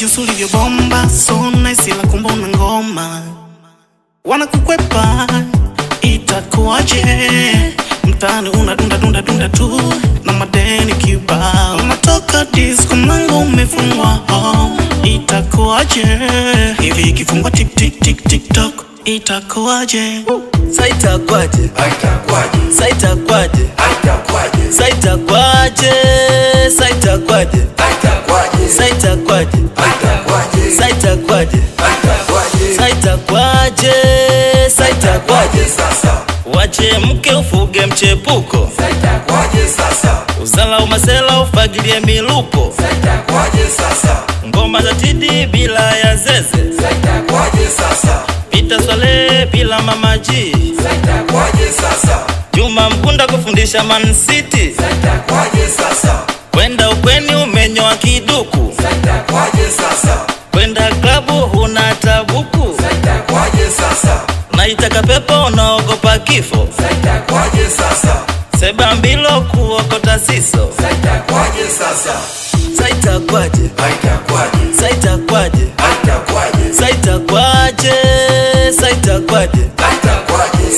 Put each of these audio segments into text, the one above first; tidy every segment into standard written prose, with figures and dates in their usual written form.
juice ulivyo bomba, so nice ila kumbe una ngoma. Wanakukwepa, itakuwaje? Mtaani unadunda tu na madeni kibao. Unatoka disco mlango umefungwa, itakuwaje? Hivi kifungwa tik tik tik tik tok, itakuwaje? Saita kwaje, saita kwaje, saita kwaje, saita kwaje, saita kwaje, saita kwaje, saita kwaje, saita kwaje. Wache mke ufuge mchepuko, saita kwaje sasa. Uzala umasela ufagilie miluko, saita kwaje sasa. Ngoma za tidi bila ya zeze, saita kwaje sasa. Pita Swale bila Mama G, saita kwaje sasa. Juma Mkunda kufundisha Man City, saita kwaje sasa. Kwenda ukweni umenyoa kiduku, saita kwaje sasa. Kwenda klabu huna tabuku, saita kwaje sasa. Naitaka pepo unaogopa kifo, saita kwaje sasa. Seba mbilo kuokota siso, saita kwaje sasa. Saita kwaje, saita kwaje, saita kwaje, saita kwaje, saita kwaje,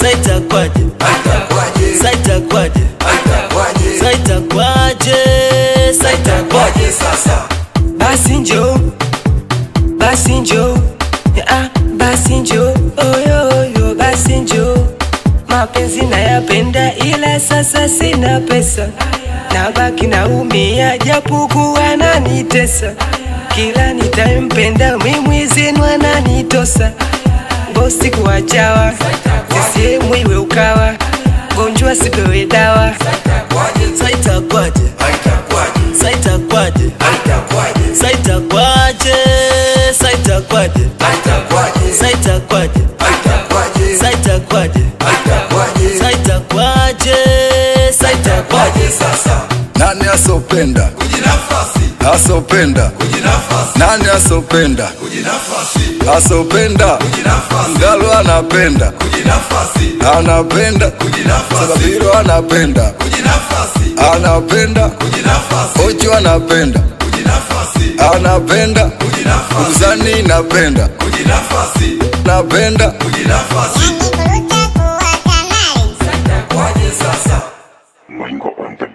saita kwaje, saita kwaje, saita kwaje, saita kwaje sasa. Basi njoo, basi njoo, basi njoo, oyo, basi njoo. Mapenzi nayapenda ila sasa sina pesa, nabaki naumia japokuwa ananitesa. Kila nitampenda mimi zenu ananitosa. Bosi kuwachawa, sisi mwiwe ukawa, gonjwa sipewe dawa. Saita kwaje, saita kwaje, saita kwaje, saita kwaje, saita kwaje, saita kwaje, saita kwaje, saita kwaje sasa. Nani asopenda kujinafasi, asopenda kujinafasi. Nani asopenda kujinafasi, asopenda kujinafasi. Ngalo anapenda kujinafasi, anapenda kujinafasi. Sabiro anapenda kujinafasi, anapenda kujinafasi. Ocho anapenda kujinafasi, anapenda kujinafasi. Uzani napenda kujinafasi, napenda kujinafasi. Moingo on the